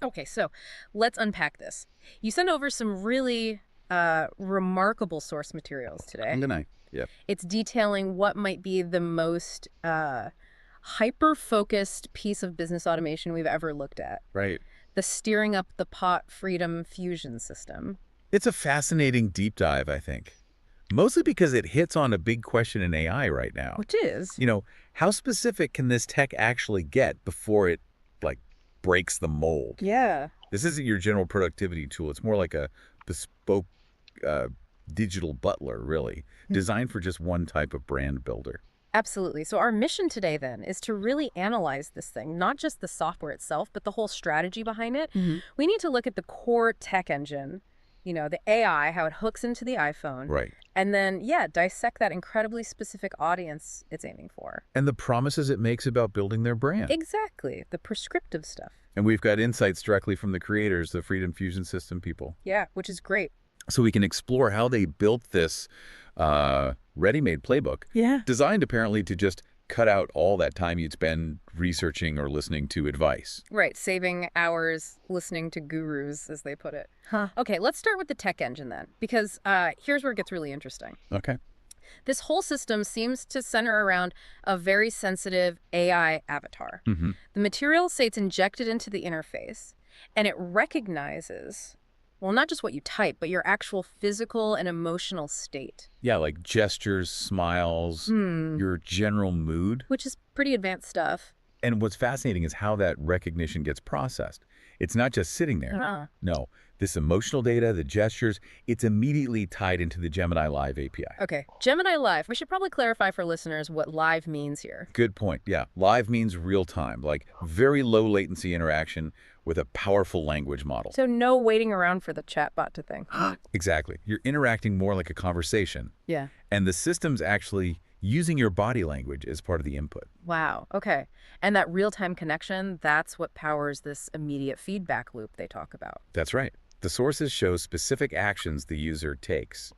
Okay, so let's unpack this. You sent over some really remarkable source materials I'm today. gonna, yeah. It's detailing what might be the most hyper-focused piece of business automation we've ever looked at. Right. The steering up the pot freedom fusion system. It's a fascinating deep dive, I think. Mostly because it hits on a big question in AI right now. Which is, You know, how specific can this tech actually get before it, like, breaks the mold? yeah. This isn't your general productivity tool. It's more like a bespoke uh, digital butler, really, designed for just one type of brand builder. Absolutely. So our mission today then is to really analyze this thing, not just the software itself, but the whole strategy behind it. We need to look at the core tech engine, the AI, how it hooks into the iPhone, Right. and then, yeah, dissect that incredibly specific audience it's aiming for. And the promises it makes about building their brand. Exactly. The prescriptive stuff. And we've got insights directly from the creators, the Freedom Fusion System people. Yeah, which is great. So we can explore how they built this ready-made playbook. Yeah. Designed apparently to just cut out all that time you'd spend researching or listening to advice. Right, saving hours listening to gurus, as they put it. Huh. Okay, let's start with the tech engine then, because here's where it gets really interesting. Okay. This whole system seems to center around a very sensitive AI avatar. The materials say it's injected into the interface, and it recognizes, well, not just what you type, but your actual physical and emotional state. Yeah, like gestures, smiles, your general mood. Which is pretty advanced stuff. And what's fascinating is how that recognition gets processed. It's not just sitting there. No, this emotional data, the gestures, it's immediately tied into the Gemini Live API. Okay, Gemini Live. We should probably clarify for listeners what live means here. Good point. Yeah, live means real time, like very low latency interaction with a powerful language model. So no waiting around for the chatbot to think. Exactly. You're interacting more like a conversation. Yeah. And the system's actually using your body language as part of the input. Wow. Okay. And that real-time connection, that's what powers this immediate feedback loop they talk about. That's right. The sources show specific actions the user takes.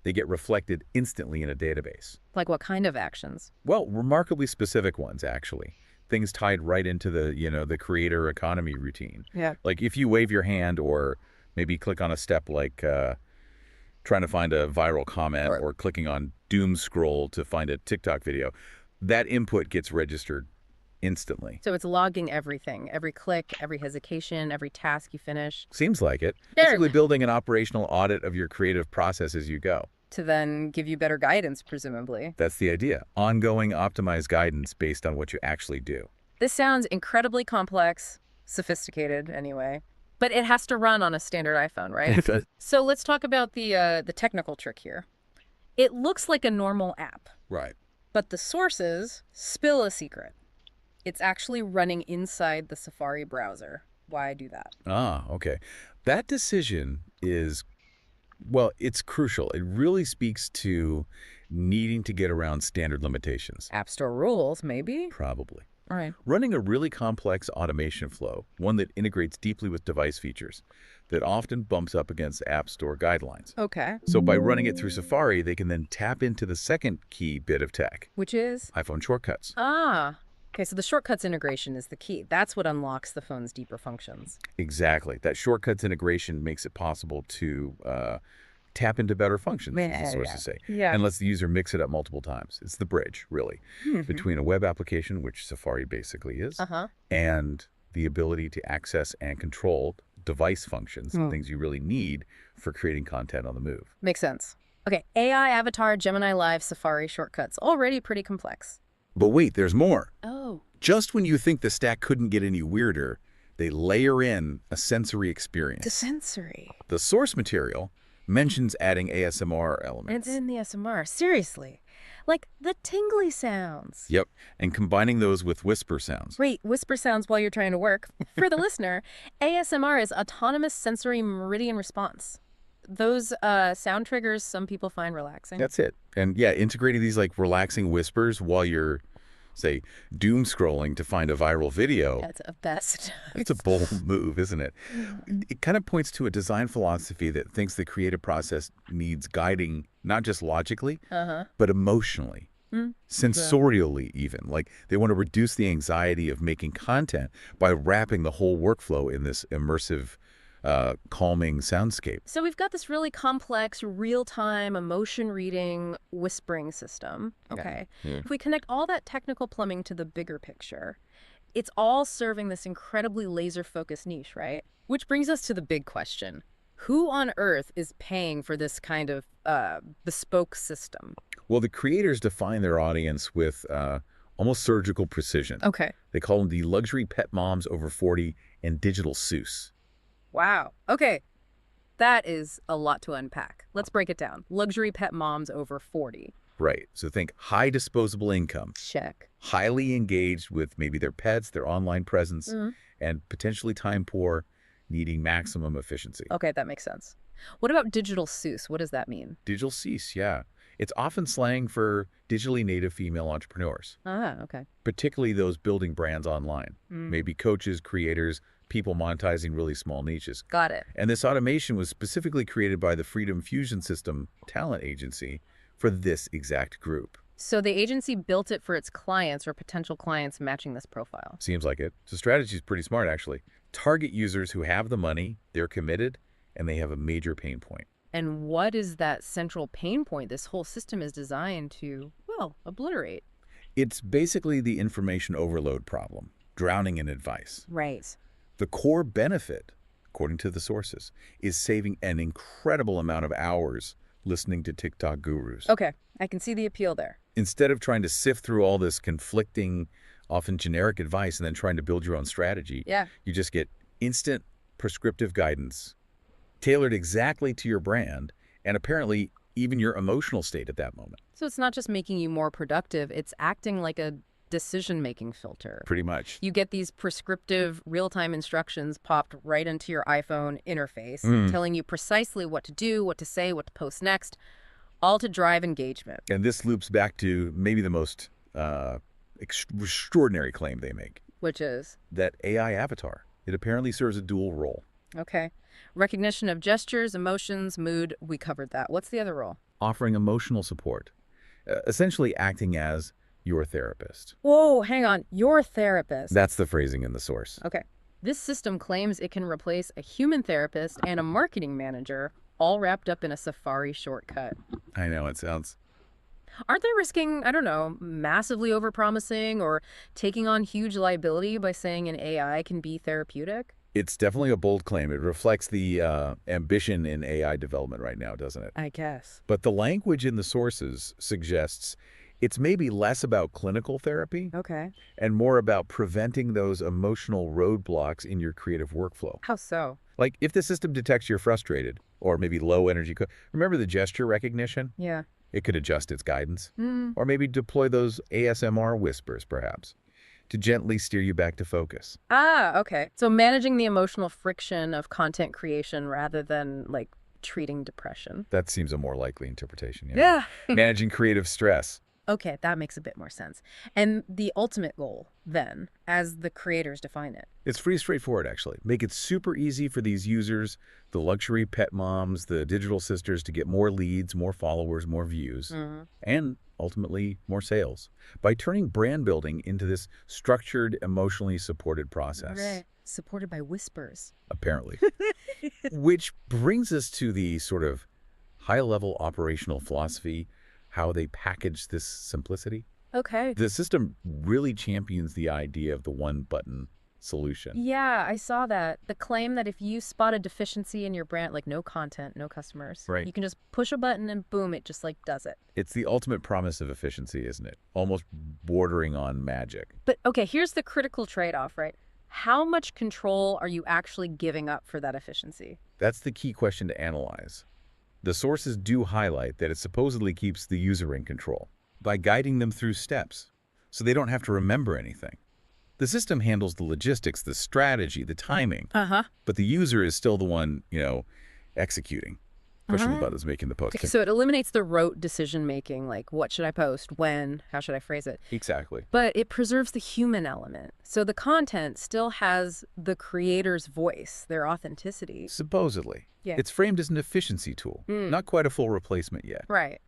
They get reflected instantly in a database. Like what kind of actions? Well, remarkably specific ones, actually. Things tied right into the creator economy routine. Yeah. Like if you wave your hand or maybe click on a step like trying to find a viral comment or clicking on doom scroll to find a TikTok video, that input gets registered instantly. So it's logging everything, every click, every hesitation, every task you finish. Seems like it. There. Basically building an operational audit of your creative process as you go. To then give you better guidance, presumably. That's the idea. Ongoing optimized guidance based on what you actually do. This sounds incredibly complex, sophisticated anyway, but it has to run on a standard iPhone, right? It does. So let's talk about the technical trick here. It looks like a normal app, Right. but the sources spill a secret. It's actually running inside the Safari browser. Why do that? Ah, okay. That decision is, well, it's crucial. It really speaks to needing to get around standard limitations. App Store rules, maybe? Probably. All right. Running a really complex automation flow, one that integrates deeply with device features, that often bumps up against App Store guidelines. Okay. So by running it through Safari, they can then tap into the second key bit of tech, Which is? iPhone shortcuts. Ah. Okay, so the shortcuts integration is the key. That's what unlocks the phone's deeper functions. Exactly. That shortcuts integration makes it possible to tap into better functions, as the sources say, and lets the user mix it up multiple times. It's the bridge, really, between a web application, which Safari basically is, and the ability to access and control device functions, things you really need for creating content on the move. Makes sense. Okay, AI, Avatar, Gemini Live, Safari shortcuts. Already pretty complex. But wait, there's more. Oh. Just when you think the stack couldn't get any weirder, they layer in a sensory experience. The sensory. The source material mentions adding ASMR elements. It's in the SMR. Seriously. Like the tingly sounds. Yep, and combining those with whisper sounds. Wait, whisper sounds while you're trying to work. For the listener, ASMR is autonomous sensory meridian response. Those sound triggers some people find relaxing. That's it. And yeah, integrating these like relaxing whispers while you're, say, doom scrolling to find a viral video. That's a best. It's a bold move, isn't it? It kind of points to a design philosophy that thinks the creative process needs guiding not just logically, but emotionally. sensorially even. Like they want to reduce the anxiety of making content by wrapping the whole workflow in this immersive, calming soundscape. So we've got this really complex, real-time, emotion-reading, whispering system. Okay. Yeah. If we connect all that technical plumbing to the bigger picture, it's all serving this incredibly laser-focused niche, right? Which brings us to the big question. Who on earth is paying for this kind of bespoke system? Well, the creators define their audience with almost surgical precision. Okay. They call them the luxury pet moms over 40 and digital Seuss. Wow. Okay. That is a lot to unpack. Let's break it down. Luxury pet moms over 40. Right. So think high disposable income. Check. Highly engaged with maybe their pets, their online presence, and potentially time poor, needing maximum efficiency. Okay, that makes sense. What about digital Seuss? What does that mean? Digital Seuss, yeah. It's often slang for digitally native female entrepreneurs. Ah, okay. Particularly those building brands online. Maybe coaches, creators, people monetizing really small niches. Got it. And this automation was specifically created by the Freedom Fusion System talent agency for this exact group. So the agency built it for its clients or potential clients matching this profile. Seems like it. The strategy is pretty smart, actually. Target users who have the money, they're committed, and they have a major pain point. And what is that central pain point this whole system is designed to, well, obliterate? It's basically the information overload problem, drowning in advice. Right. The core benefit, according to the sources, is saving an incredible amount of hours listening to TikTok gurus. Okay, I can see the appeal there. Instead of trying to sift through all this conflicting, often generic advice and then trying to build your own strategy, you just get instant prescriptive guidance tailored exactly to your brand and apparently even your emotional state at that moment. So it's not just making you more productive, it's acting like a decision-making filter. Pretty much. You get these prescriptive real-time instructions popped right into your iPhone interface, telling you precisely what to do, what to say, what to post next, all to drive engagement. And this loops back to maybe the most extraordinary claim they make. Which is? That AI avatar. It apparently serves a dual role. Okay. Recognition of gestures, emotions, mood, we covered that. What's the other role? Offering emotional support. Essentially acting as your therapist. Whoa, hang on. Your therapist. That's the phrasing in the source. Okay. This system claims it can replace a human therapist and a marketing manager, all wrapped up in a Safari shortcut. I know, it sounds... Aren't they risking, I don't know, massively overpromising or taking on huge liability by saying an AI can be therapeutic? It's definitely a bold claim. It reflects the ambition in AI development right now, doesn't it? I guess. But the language in the sources suggests it's maybe less about clinical therapy and more about preventing those emotional roadblocks in your creative workflow. How so? Like if the system detects you're frustrated or maybe low energy, remember the gesture recognition? Yeah. It could adjust its guidance or maybe deploy those ASMR whispers perhaps to gently steer you back to focus. Ah, okay. So managing the emotional friction of content creation rather than like treating depression. That seems a more likely interpretation. Yeah. Managing creative stress. Okay, that makes a bit more sense. And the ultimate goal, then, as the creators define it? It's pretty straightforward, actually. Make it super easy for these users, the luxury pet moms, the digital sisters, to get more leads, more followers, more views, and ultimately more sales by turning brand building into this structured, emotionally supported process. Right. Supported by whispers. Apparently. Which brings us to the sort of high-level operational philosophy, how they package this simplicity. Okay. The system really champions the idea of the one-button solution. Yeah, I saw that. The claim that if you spot a deficiency in your brand, like no content, no customers, you can just push a button and boom, it just like does it. It's the ultimate promise of efficiency, isn't it? Almost bordering on magic. But okay, here's the critical trade-off, right? How much control are you actually giving up for that efficiency? That's the key question to analyze. The sources do highlight that it supposedly keeps the user in control by guiding them through steps, so they don't have to remember anything. The system handles the logistics, the strategy, the timing, but the user is still the one, executing, pushing the buttons, making the post. Okay, so it eliminates the rote decision-making, like what should I post, when, how should I phrase it? Exactly. But it preserves the human element. So the content still has the creator's voice, their authenticity. Supposedly. Yeah. It's framed as an efficiency tool, not quite a full replacement yet. Right.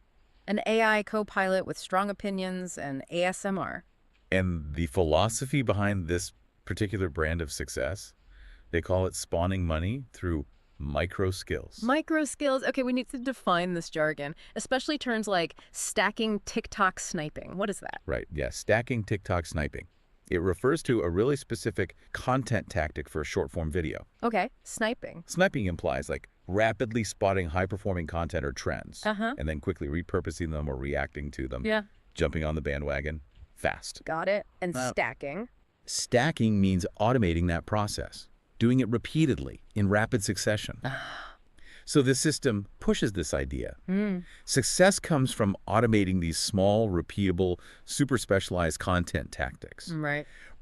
An AI co-pilot with strong opinions and ASMR. And the philosophy behind this particular brand of success, they call it spawning money through micro skills. Micro skills. Okay, we need to define this jargon, especially terms like stacking TikTok sniping. What is that? Right, yeah, stacking TikTok sniping. It refers to a really specific content tactic for a short-form video. Okay, sniping. Sniping implies like rapidly spotting high-performing content or trends, and then quickly repurposing them or reacting to them, jumping on the bandwagon fast. Got it. And stacking. Stacking means automating that process, doing it repeatedly in rapid succession. So this system pushes this idea. Success comes from automating these small, repeatable, super specialized content tactics,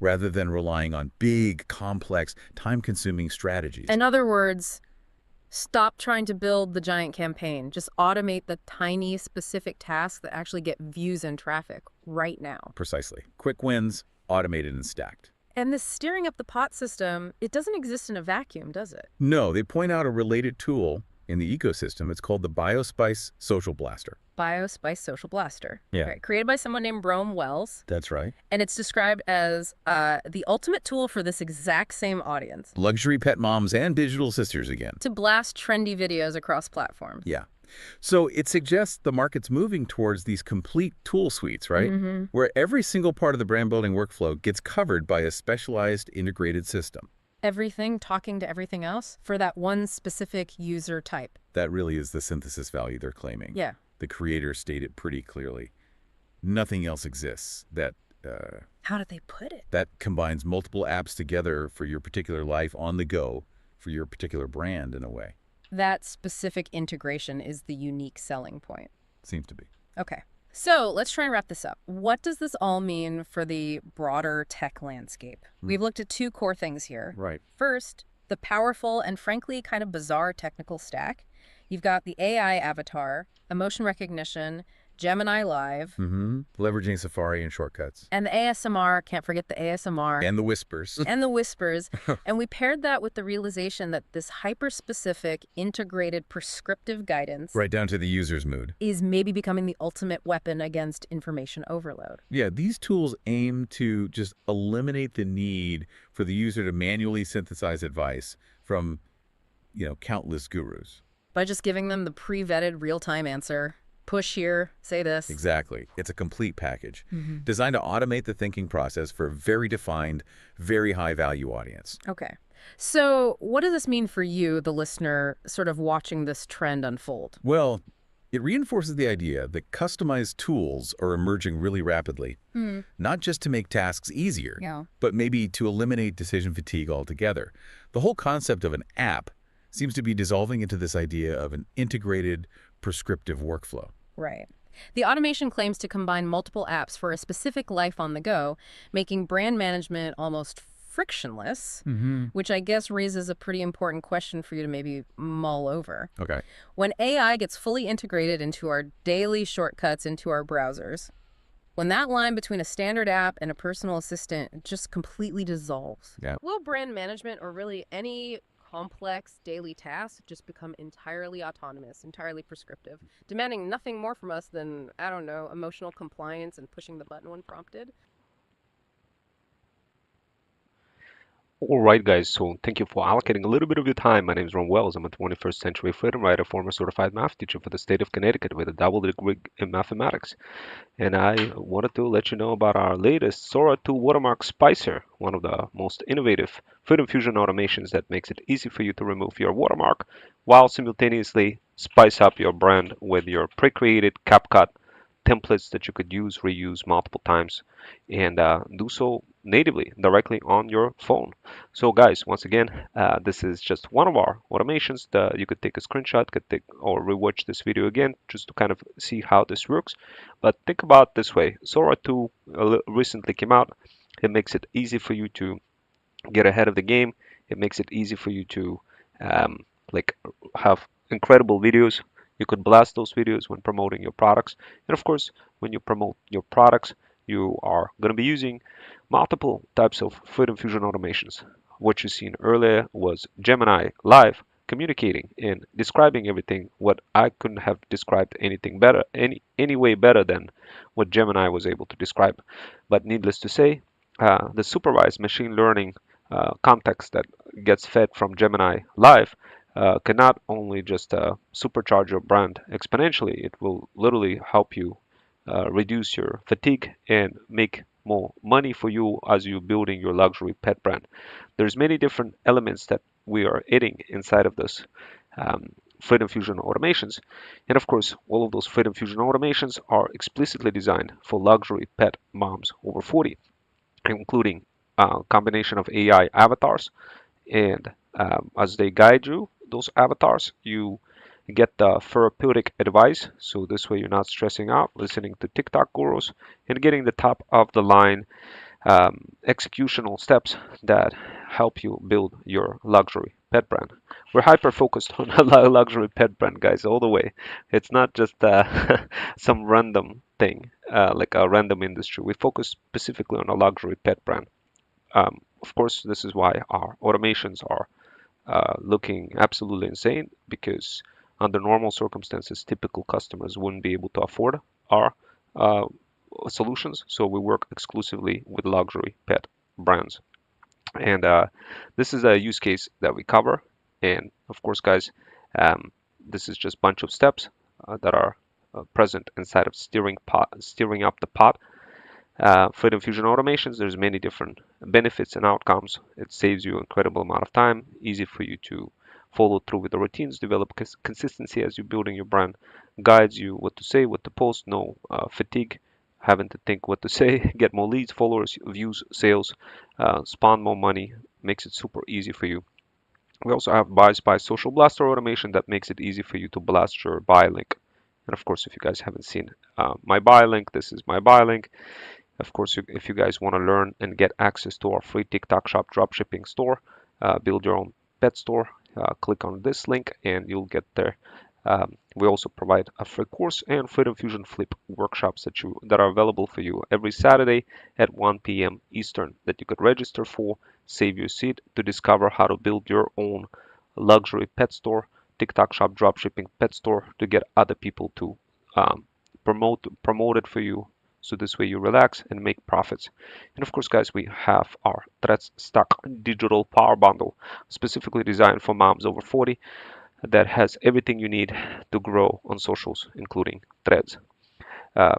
rather than relying on big, complex, time-consuming strategies. In other words, stop trying to build the giant campaign. Just automate the tiny, specific tasks that actually get views and traffic right now. Precisely. Quick wins, automated and stacked. And this steering up the pot system, it doesn't exist in a vacuum, does it? No, they point out a related tool in the ecosystem. It's called the BioSpice Social Blaster. BioSpice Social Blaster. Yeah. Okay. Created by someone named Rome Wells. That's right. And it's described as the ultimate tool for this exact same audience. Luxury pet moms and digital sisters again. To blast trendy videos across platforms. Yeah. So it suggests the market's moving towards these complete tool suites, right? Where every single part of the brand building workflow gets covered by a specialized integrated system. Everything talking to everything else for that one specific user type. That really is the synthesis value they're claiming. Yeah. The creators state it pretty clearly. Nothing else exists that how did they put it? That combines multiple apps together for your particular life on the go for your particular brand in a way. That specific integration is the unique selling point. Seems to be. Okay. So let's try and wrap this up. What does this all mean for the broader tech landscape? We've looked at two core things here. Right. First, the powerful and frankly kind of bizarre technical stack. You've got the AI avatar, emotion recognition, Gemini Live. Leveraging Safari and shortcuts. And the ASMR, can't forget the ASMR. And the whispers. And the whispers. And we paired that with the realization that this hyper-specific, integrated, prescriptive guidance... right down to the user's mood. ...is maybe becoming the ultimate weapon against information overload. Yeah, these tools aim to just eliminate the need for the user to manually synthesize advice from, countless gurus. By just giving them the pre-vetted real-time answer. Push here, say this. Exactly. It's a complete package designed to automate the thinking process for a very defined, very high-value audience. Okay. So what does this mean for you, the listener, sort of watching this trend unfold? Well, it reinforces the idea that customized tools are emerging really rapidly, not just to make tasks easier, but maybe to eliminate decision fatigue altogether. The whole concept of an app seems to be dissolving into this idea of an integrated, prescriptive workflow. Right. The automation claims to combine multiple apps for a specific life on the go, making brand management almost frictionless, which I guess raises a pretty important question for you to maybe mull over. Okay. When AI gets fully integrated into our daily shortcuts into our browsers, when that line between a standard app and a personal assistant just completely dissolves, will brand management or really any complex daily tasks just become entirely autonomous, entirely prescriptive, demanding nothing more from us than, I don't know, emotional compliance and pushing the button when prompted? All right, guys, so thank you for allocating a little bit of your time. My name is Ron Wells. I'm a 21st century freedom writer, former certified math teacher for the state of Connecticut with a double degree in mathematics. And I wanted to let you know about our latest Sora 2 watermark Spicer, one of the most innovative Freedom Fusion automations that makes it easy for you to remove your watermark while simultaneously spice up your brand with your pre-created CapCut templates that you could use, reuse multiple times, and do so natively directly on your phone. So guys, once again, this is just one of our automations that you could take a screenshot, could take or rewatch this video again just to kind of see how this works. But think about it this way: Sora 2 recently came out. It makes it easy for you to get ahead of the game. It makes it easy for you to have incredible videos. You could blast those videos when promoting your products. And of course, when you promote your products, you are going to be using multiple types of Freedom Fusion automations. What you seen earlier was Gemini Live. communicating and describing everything. What I couldn't have described anything better, any way better than what Gemini was able to describe. But needless to say, the supervised machine learning context that gets fed from Gemini Live can not only just supercharge your brand exponentially, it will literally help you reduce your fatigue and make more money for you as you're building your luxury pet brand. There's many different elements that we are adding inside of this Freedom Fusion automations. And of course, all of those Freedom Fusion automations are explicitly designed for luxury pet moms over 40, including a combination of AI avatars. And as they guide you, those avatars, you get the therapeutic advice. So this way you're not stressing out, listening to TikTok gurus, and getting the top of the line executional steps that help you build your luxury pet brand. We're hyper focused on a luxury pet brand, guys, all the way. It's not just some random thing, like a random industry. We focus specifically on a luxury pet brand. Of course, this is why our automations are looking absolutely insane, because under normal circumstances, typical customers wouldn't be able to afford our solutions. So we work exclusively with luxury pet brands. And this is a use case that we cover. And of course, guys, this is just a bunch of steps that are present inside of steering up the pot. Freedom Fusion automations, there's many different benefits and outcomes. It saves you an incredible amount of time, easy for you to follow through with the routines, develop consistency as you're building your brand, guides you what to say, what to post, no fatigue, having to think what to say, get more leads, followers, views, sales, spawn more money, makes it super easy for you. We also have Buy Spy Social Blaster automation that makes it easy for you to blast your buy link. And of course, if you guys haven't seen my buy link, this is my buy link. Of course, if you guys want to learn and get access to our free TikTok Shop dropshipping store, build your own pet store, click on this link and you'll get there. We also provide a free course and Freedom Fusion Flip workshops that are available for you every Saturday at 1 p.m. Eastern that you could register for, save your seat to discover how to build your own luxury pet store, TikTok Shop dropshipping pet store, to get other people to promote it for you. So this way you relax and make profits. And of course, guys, we have our Threads Stock Digital Power Bundle, specifically designed for moms over 40, that has everything you need to grow on socials, including Threads.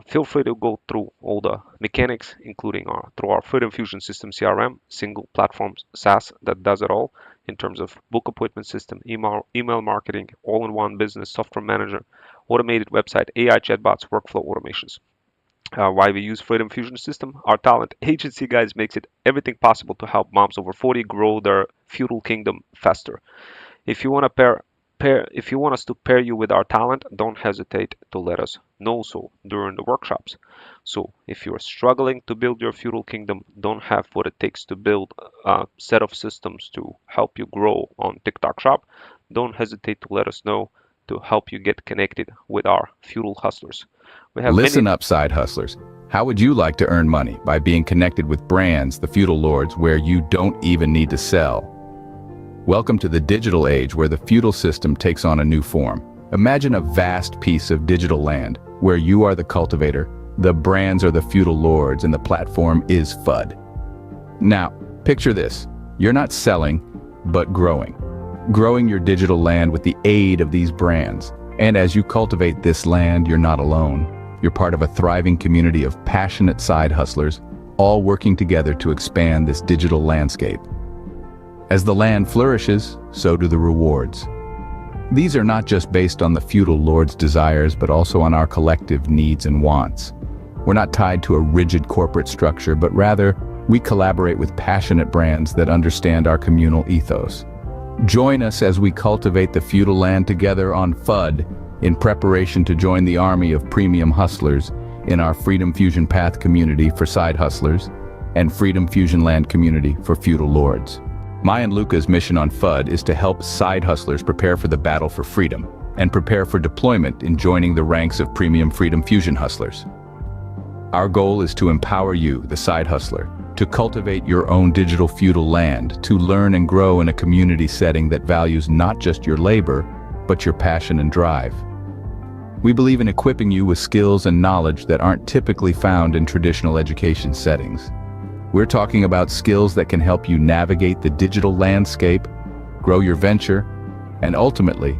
Feel free to go through all the mechanics, including through our Freedom Fusion System CRM, single platform SaaS that does it all in terms of book appointment system, email marketing, all-in-one business software manager, automated website, AI chatbots, workflow automations. Why we use Freedom Fusion System? Our talent agency, guys, makes it everything possible to help moms over 40 grow their feudal kingdom faster. If you want us to pair you with our talent, don't hesitate to let us know so during the workshops. So if you're struggling to build your feudal kingdom, don't have what it takes to build a set of systems to help you grow on TikTok Shop, don't hesitate to let us know to help you get connected with our feudal hustlers. Listen up, side hustlers. How would you like to earn money by being connected with brands, the feudal lords, where you don't even need to sell? Welcome to the digital age where the feudal system takes on a new form. Imagine a vast piece of digital land where you are the cultivator, the brands are the feudal lords, and the platform is FUD. Now, picture this. You're not selling, but growing. Growing your digital land with the aid of these brands. And as you cultivate this land, you're not alone. You're part of a thriving community of passionate side hustlers, all working together to expand this digital landscape. As the land flourishes, so do the rewards. These are not just based on the feudal lord's desires, but also on our collective needs and wants. We're not tied to a rigid corporate structure, but rather, we collaborate with passionate brands that understand our communal ethos. Join us as we cultivate the feudal land together on FUD, in preparation to join the army of premium hustlers in our Freedom Fusion Path community for side hustlers and Freedom Fusion Land community for feudal lords. My and Luca's mission on FUD is to help side hustlers prepare for the battle for freedom and prepare for deployment in joining the ranks of premium Freedom Fusion hustlers. Our goal is to empower you, the side hustler, to cultivate your own digital feudal land, to learn and grow in a community setting that values not just your labor, but your passion and drive. We believe in equipping you with skills and knowledge that aren't typically found in traditional education settings. We're talking about skills that can help you navigate the digital landscape, grow your venture, and ultimately,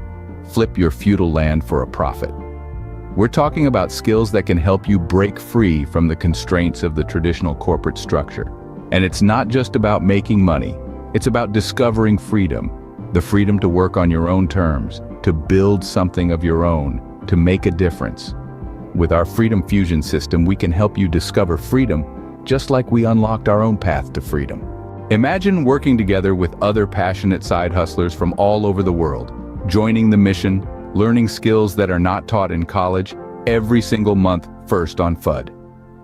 flip your feudal land for a profit. We're talking about skills that can help you break free from the constraints of the traditional corporate structure. And it's not just about making money, it's about discovering freedom, the freedom to work on your own terms, to build something of your own, to make a difference. With our Freedom Fusion system, we can help you discover freedom, just like we unlocked our own path to freedom. Imagine working together with other passionate side hustlers from all over the world, joining the mission, learning skills that are not taught in college, every single month first on FUD.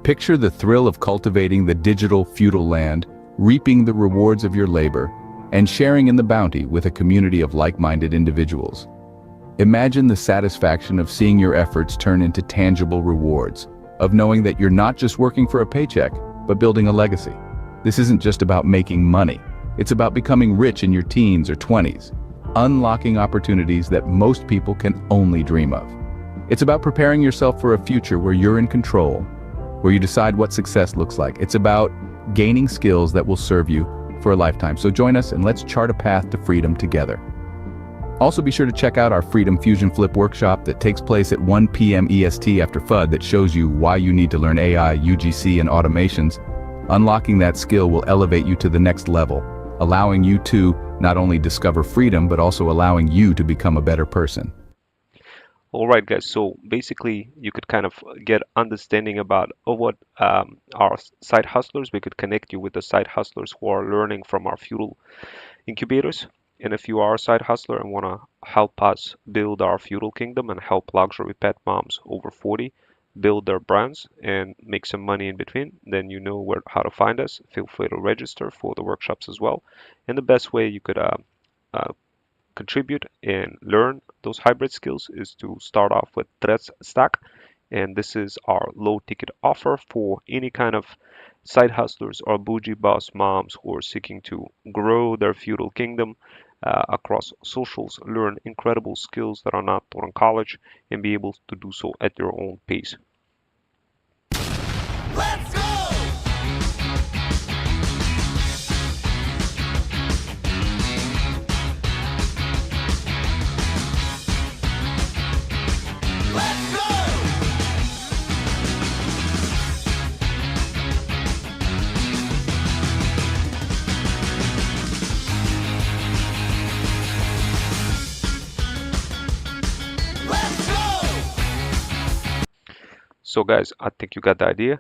Picture the thrill of cultivating the digital feudal land, reaping the rewards of your labor, and sharing in the bounty with a community of like-minded individuals. Imagine the satisfaction of seeing your efforts turn into tangible rewards, of knowing that you're not just working for a paycheck, but building a legacy. This isn't just about making money. It's about becoming rich in your teens or 20s, unlocking opportunities that most people can only dream of. It's about preparing yourself for a future where you're in control, where you decide what success looks like. It's about gaining skills that will serve you for a lifetime. So join us and let's chart a path to freedom together. Also be sure to check out our Freedom Fusion Flip workshop that takes place at 1 p.m. EST after FUD that shows you why you need to learn AI, UGC, and automations. Unlocking that skill will elevate you to the next level, allowing you to not only discover freedom, but also allowing you to become a better person. All right, guys. So basically, you could kind of get understanding about what our side hustlers. We could connect you with the side hustlers who are learning from our feudal incubators. And if you are a side hustler and want to help us build our feudal kingdom and help luxury pet moms over 40 build their brands and make some money in between, then you know how to find us. Feel free to register for the workshops as well. And the best way you could contribute and learn those hybrid skills is to start off with Threads Stack. And this is our low ticket offer for any kind of side hustlers or bougie boss moms who are seeking to grow their feudal kingdom across socials, learn incredible skills that are not taught in college, and be able to do so at their own pace. Let's go! So guys, I think you got the idea.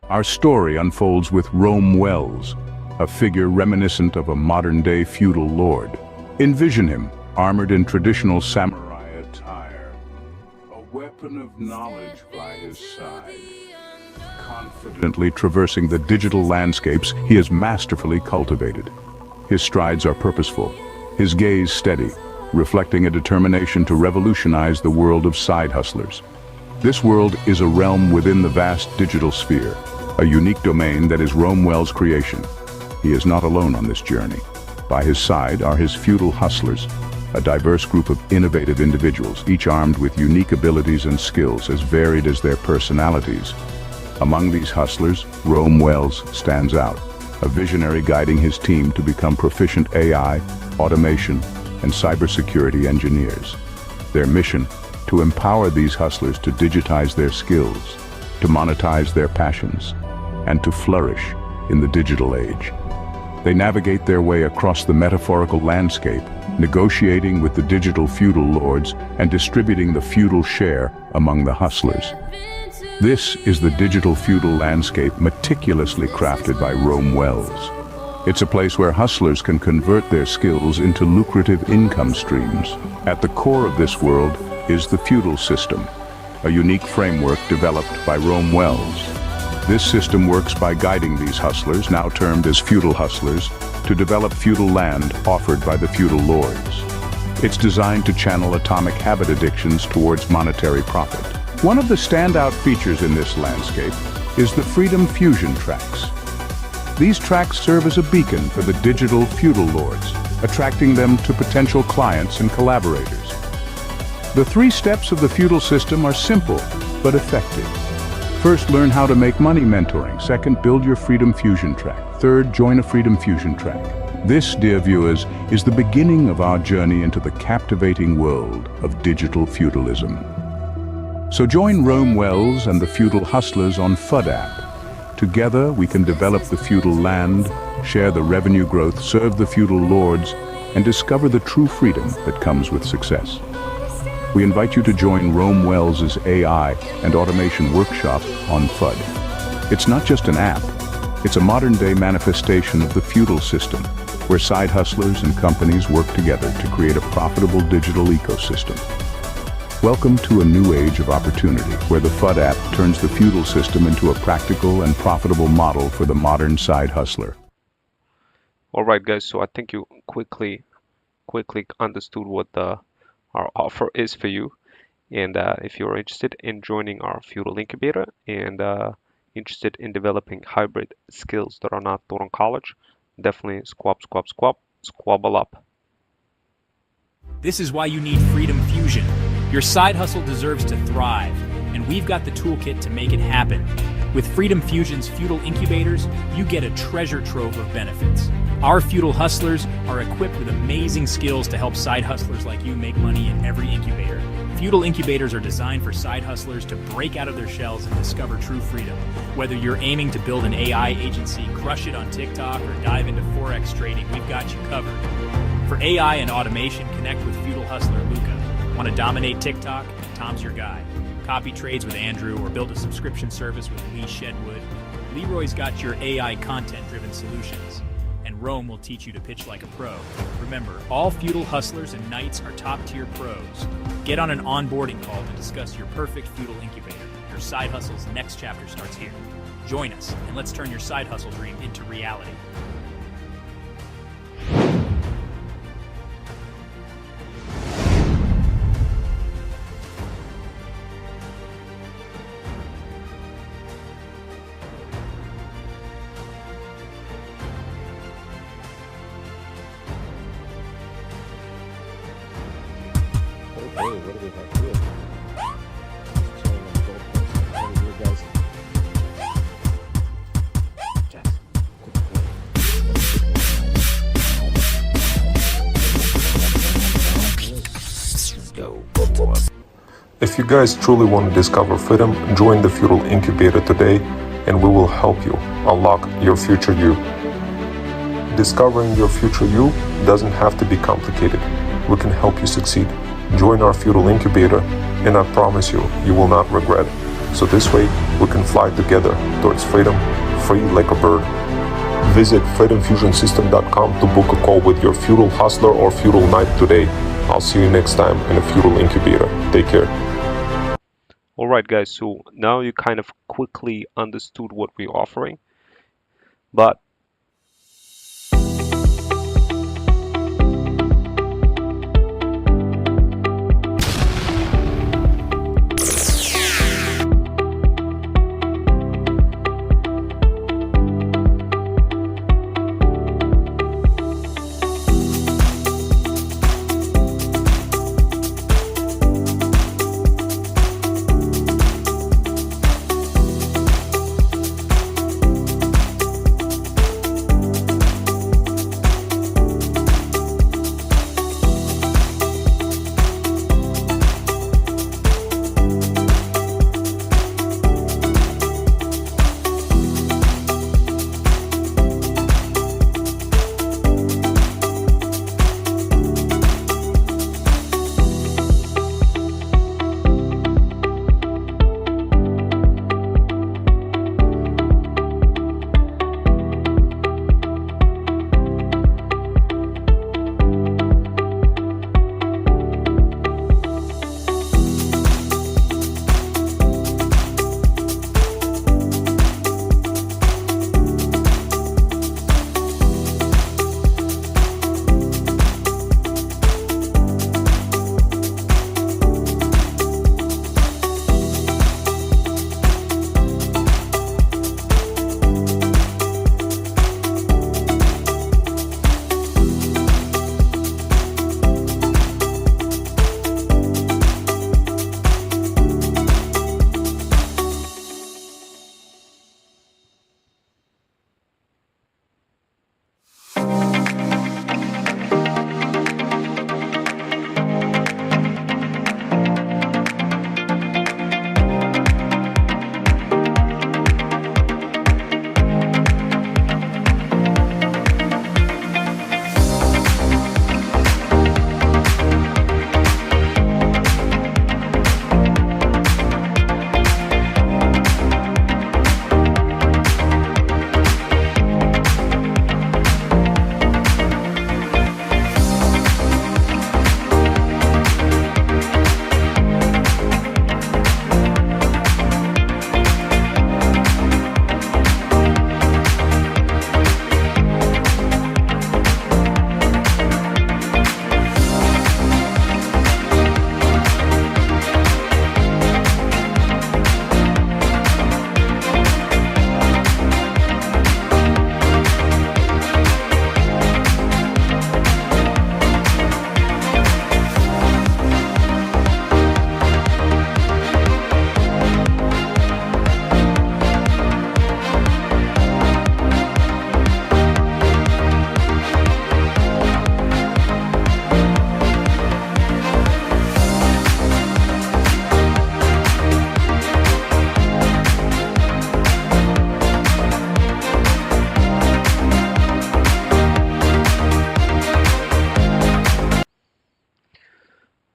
Our story unfolds with Rome Wells, a figure reminiscent of a modern-day feudal lord. Envision him, armored in traditional samurai attire, a weapon of knowledge by his side. Confidently traversing the digital landscapes he has masterfully cultivated. His strides are purposeful, his gaze steady, reflecting a determination to revolutionize the world of side hustlers. This world is a realm within the vast digital sphere, a unique domain that is Rome Wells' creation. He is not alone on this journey. By his side are his feudal hustlers, a diverse group of innovative individuals, each armed with unique abilities and skills as varied as their personalities. Among these hustlers, Rome Wells stands out, a visionary guiding his team to become proficient AI, automation, and cybersecurity engineers. Their mission: to empower these hustlers to digitize their skills, to monetize their passions, and to flourish in the digital age. They navigate their way across the metaphorical landscape, negotiating with the digital feudal lords and distributing the feudal share among the hustlers. This is the digital feudal landscape meticulously crafted by Rome Wells. It's a place where hustlers can convert their skills into lucrative income streams. At the core of this world is the feudal system, a unique framework developed by Rome Wells. This system works by guiding these hustlers, now termed as feudal hustlers, to develop feudal land offered by the feudal lords. It's designed to channel atomic habit addictions towards monetary profit. One of the standout features in this landscape is the Freedom Fusion tracks. These tracks serve as a beacon for the digital feudal lords, attracting them to potential clients and collaborators. The 3 steps of the feudal system are simple but effective. First, learn how to make money mentoring. Second, build your Freedom Fusion track. Third, join a Freedom Fusion track. This, dear viewers, is the beginning of our journey into the captivating world of digital feudalism. So join Rome Wells and the Feudal Hustlers on FUD app. Together, we can develop the feudal land, share the revenue growth, serve the feudal lords, and discover the true freedom that comes with success. We invite you to join Rome Wells' AI and automation workshop on FUD. It's not just an app, it's a modern-day manifestation of the feudal system, where side hustlers and companies work together to create a profitable digital ecosystem. Welcome to a new age of opportunity, where the FUD app turns the feudal system into a practical and profitable model for the modern side hustler. All right, guys, so I think you quickly understood what our offer is for you. And if you're interested in joining our feudal incubator and interested in developing hybrid skills that are not taught in college, definitely squabble up. This is why you need Freedom Fusion. Your side hustle deserves to thrive, and we've got the toolkit to make it happen. With Freedom Fusion's feudal incubators, you get a treasure trove of benefits. Our feudal hustlers are equipped with amazing skills to help side hustlers like you make money in every incubator. Feudal incubators are designed for side hustlers to break out of their shells and discover true freedom. Whether you're aiming to build an AI agency, crush it on TikTok, or dive into Forex trading, we've got you covered. For AI and automation, connect with feudal hustler Luca. Want to dominate TikTok? Tom's your guy. Copy trades with Andrew or build a subscription service with Lee Shedwood. Leroy's got your AI content-driven solutions. And Rome will teach you to pitch like a pro. Remember, all feudal hustlers and knights are top-tier pros. Get on an onboarding call to discuss your perfect feudal incubator. Your side hustle's next chapter starts here. Join us, and let's turn your side hustle dream into reality. What do we have here? If you guys truly want to discover freedom, join the Feudal Incubator today and we will help you unlock your future you. Discovering your future you doesn't have to be complicated. We can help you succeed. Join our Feudal Incubator and I promise you, you will not regret it. So this way, we can fly together towards freedom, free like a bird. Visit freedomfusionsystem.com to book a call with your feudal hustler or feudal knight today. I'll see you next time in a Feudal Incubator. Take care. Alright guys, so now you kind of quickly understood what we're offering, but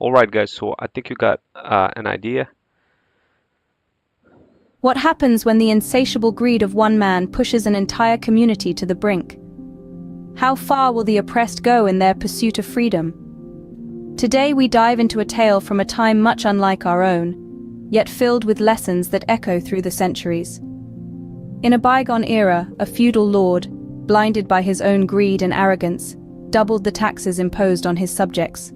All right, guys, so I think you got an idea. What happens when the insatiable greed of one man pushes an entire community to the brink? How far will the oppressed go in their pursuit of freedom? Today we dive into a tale from a time much unlike our own, yet filled with lessons that echo through the centuries. In a bygone era, a feudal lord, blinded by his own greed and arrogance, doubled the taxes imposed on his subjects.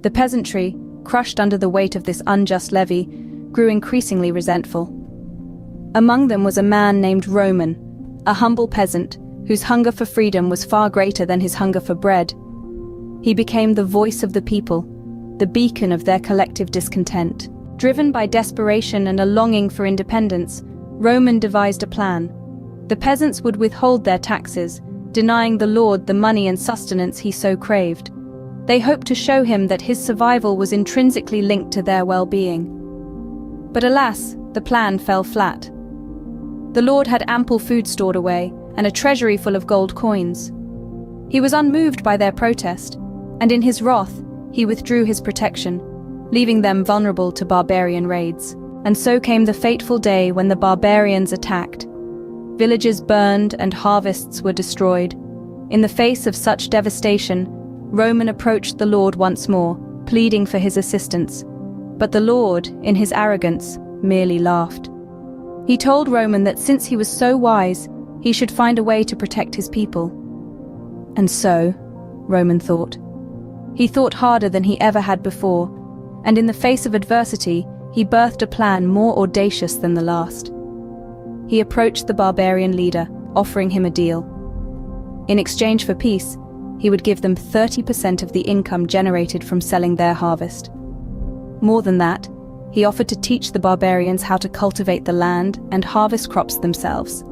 The peasantry, crushed under the weight of this unjust levy, grew increasingly resentful. Among them was a man named Roman, a humble peasant whose hunger for freedom was far greater than his hunger for bread. He became the voice of the people, the beacon of their collective discontent. Driven by desperation and a longing for independence, Roman devised a plan. The peasants would withhold their taxes, denying the lord the money and sustenance he so craved. They hoped to show him that his survival was intrinsically linked to their well-being. But alas, the plan fell flat. The lord had ample food stored away, and a treasury full of gold coins. He was unmoved by their protest, and in his wrath, he withdrew his protection, leaving them vulnerable to barbarian raids. And so came the fateful day when the barbarians attacked. Villages burned and harvests were destroyed. In the face of such devastation, Roman approached the Lord once more, pleading for his assistance. But the Lord, in his arrogance, merely laughed. He told Roman that since he was so wise, he should find a way to protect his people. And so, Roman thought. He thought harder than he ever had before, and in the face of adversity, he birthed a plan more audacious than the last. He approached the barbarian leader, offering him a deal. In exchange for peace, he would give them 30% of the income generated from selling their harvest. More than that, he offered to teach the barbarians how to cultivate the land and harvest crops themselves.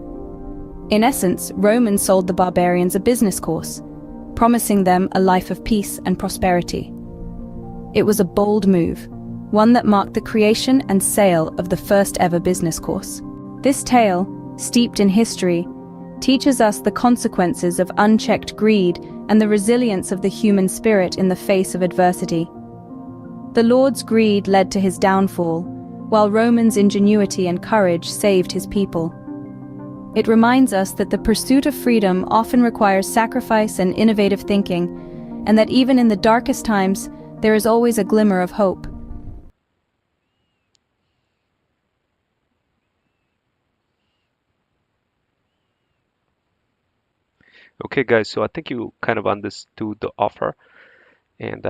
In essence, Roman sold the barbarians a business course, promising them a life of peace and prosperity. It was a bold move, one that marked the creation and sale of the first ever business course. This tale, steeped in history, teaches us the consequences of unchecked greed and the resilience of the human spirit in the face of adversity. The Lord's greed led to his downfall, while Roman's ingenuity and courage saved his people. It reminds us that the pursuit of freedom often requires sacrifice and innovative thinking, and that even in the darkest times, there is always a glimmer of hope. Okay, guys, so I think you kind of understood the offer, and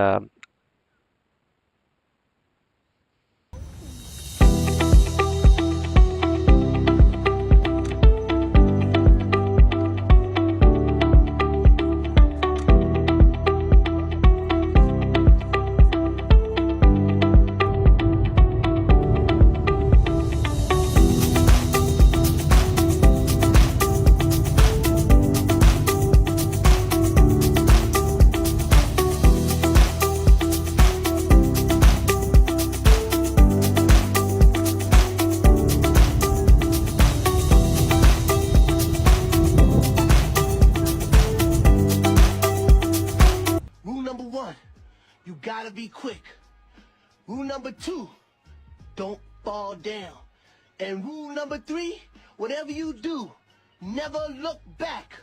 you gotta be quick. Rule number 2, don't fall down. And rule number 3, whatever you do, never look back.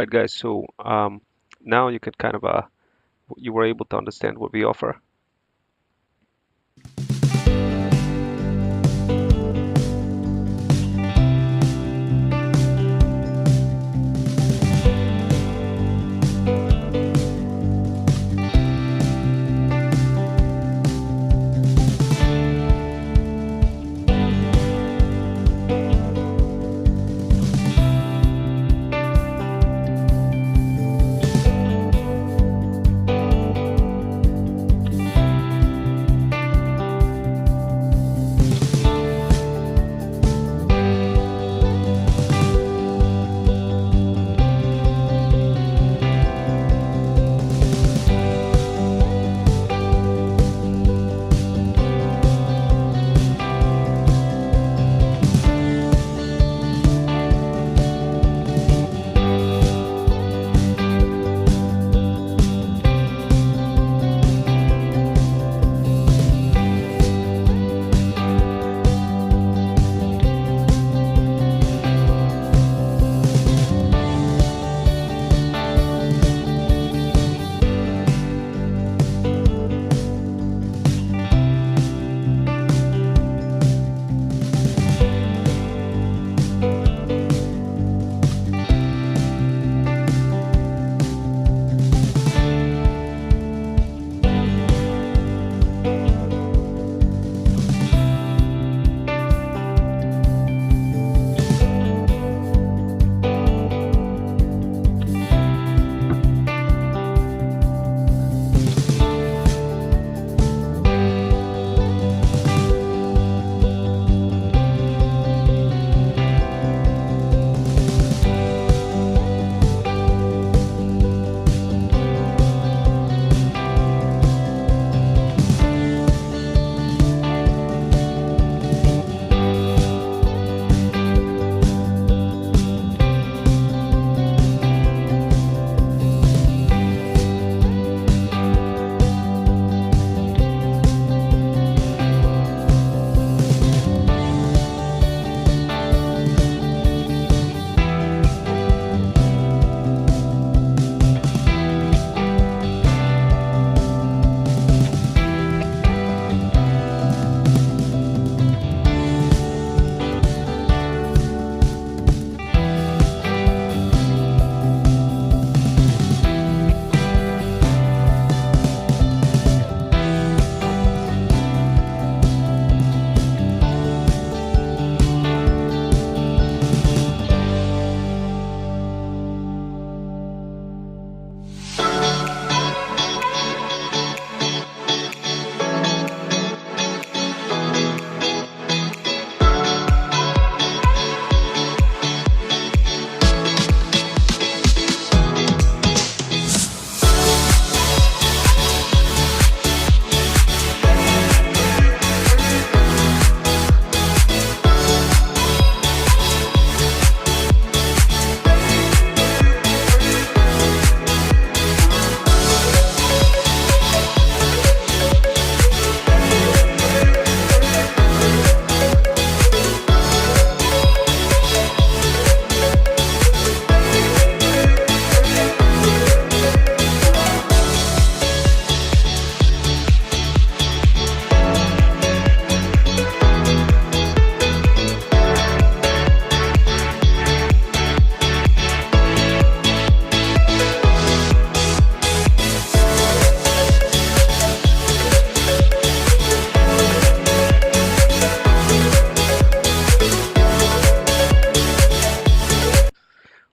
right, guys. So now you can kind of you were able to understand what we offer.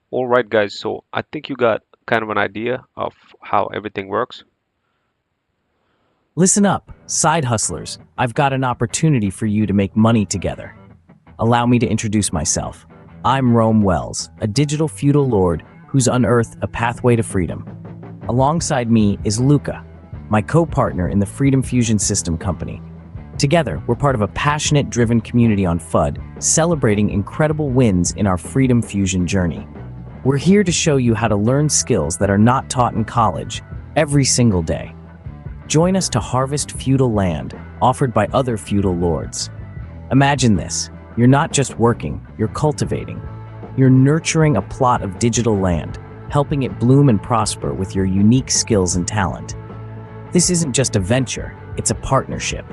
All right, guys, so I think you got kind of an idea of how everything works. Listen up, side hustlers. I've got an opportunity for you to make money together. Allow me to introduce myself. I'm Rome Wells, a digital feudal lord who's unearthed a pathway to freedom. Alongside me is Luca, my co-partner in the Freedom Fusion System Company. Together, we're part of a passionate, driven community on FUD, celebrating incredible wins in our Freedom Fusion journey. We're here to show you how to learn skills that are not taught in college every single day. Join us to harvest feudal land offered by other feudal lords. Imagine this. You're not just working, you're cultivating. You're nurturing a plot of digital land, helping it bloom and prosper with your unique skills and talent. This isn't just a venture, it's a partnership.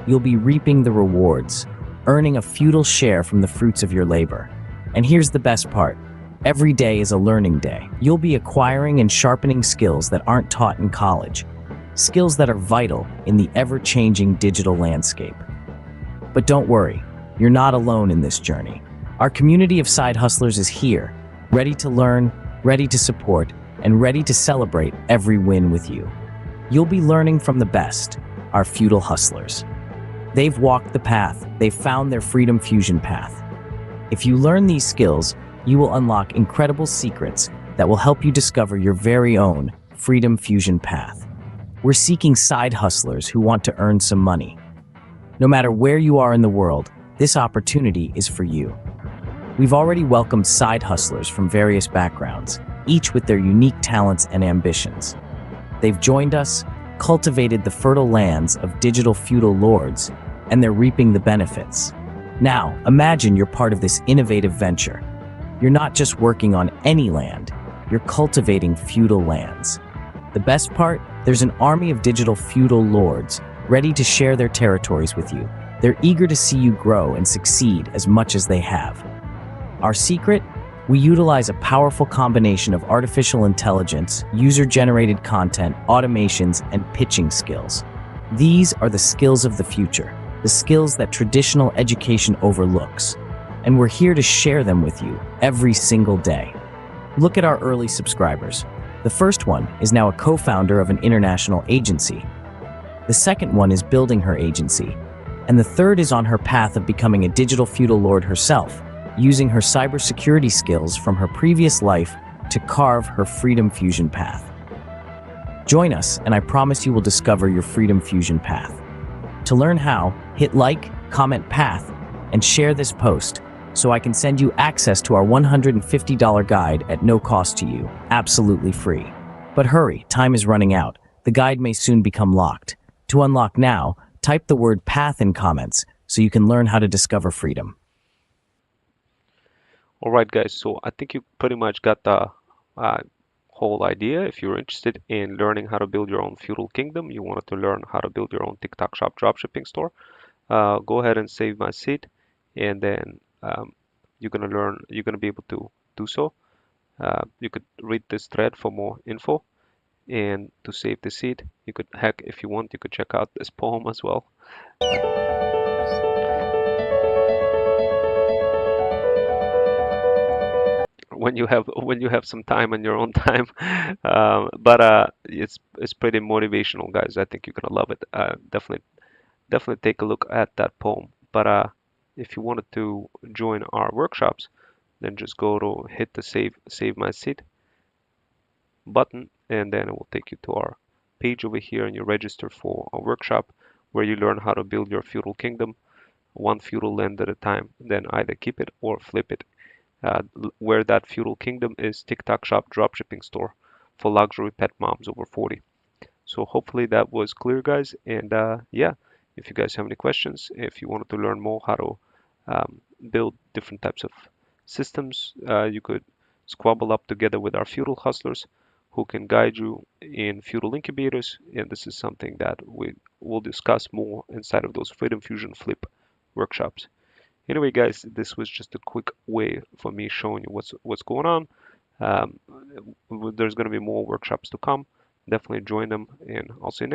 You'll be reaping the rewards, earning a feudal share from the fruits of your labor. And here's the best part. Every day is a learning day. You'll be acquiring and sharpening skills that aren't taught in college, skills that are vital in the ever-changing digital landscape. But don't worry, you're not alone in this journey. Our community of side hustlers is here, ready to learn, ready to support, and ready to celebrate every win with you. You'll be learning from the best, our feudal hustlers. They've walked the path, they've found their Freedom Fusion path. If you learn these skills, you will unlock incredible secrets that will help you discover your very own Freedom Fusion path. We're seeking side hustlers who want to earn some money. No matter where you are in the world, this opportunity is for you. We've already welcomed side hustlers from various backgrounds, each with their unique talents and ambitions. They've joined us, cultivated the fertile lands of digital feudal lords, and they're reaping the benefits. Now, imagine you're part of this innovative venture. You're not just working on any land, you're cultivating feudal lands. The best part? There's an army of digital feudal lords ready to share their territories with you. They're eager to see you grow and succeed as much as they have. Our secret? We utilize a powerful combination of artificial intelligence, user-generated content, automations, and pitching skills. These are the skills of the future, the skills that traditional education overlooks. And we're here to share them with you every single day. Look at our early subscribers. The first one is now a co-founder of an international agency. The second one is building her agency. And the third is on her path of becoming a digital feudal lord herself, using her cybersecurity skills from her previous life to carve her Freedom Fusion path. Join us, and I promise you will discover your Freedom Fusion path. To learn how, hit like, comment path, and share this post so I can send you access to our $150 guide at no cost to you, absolutely free. But hurry, time is running out. The guide may soon become locked. To unlock now, type the word path in comments so you can learn how to discover freedom. All right, guys, so I think you pretty much got the whole idea. If you're interested in learning how to build your own feudal kingdom, you wanted to learn how to build your own TikTok shop dropshipping store, go ahead and save my seat, and then you're gonna be able to do so. You could read this thread for more info, and to save the seed, you could, heck, if you want, you could check out this poem as well. When you have some time on your own time, but it's pretty motivational, guys. I think you're gonna love it. Definitely take a look at that poem. But if you wanted to join our workshops, then just go to hit the save my seat button, and then it will take you to our page over here, and you register for a workshop where you learn how to build your feudal kingdom, one feudal land at a time, then either keep it or flip it. Where that feudal kingdom is TikTok shop dropshipping store for luxury pet moms over 40. So hopefully that was clear, guys. And yeah, if you guys have any questions, if you wanted to learn more how to build different types of systems, you could squabble up together with our feudal hustlers who can guide you in feudal incubators. And this is something that we will discuss more inside of those Freedom Fusion Flip workshops. Anyway, guys, this was just a quick way for me showing you what's going on. There's going to be more workshops to come. Definitely join them, and I'll see you next time.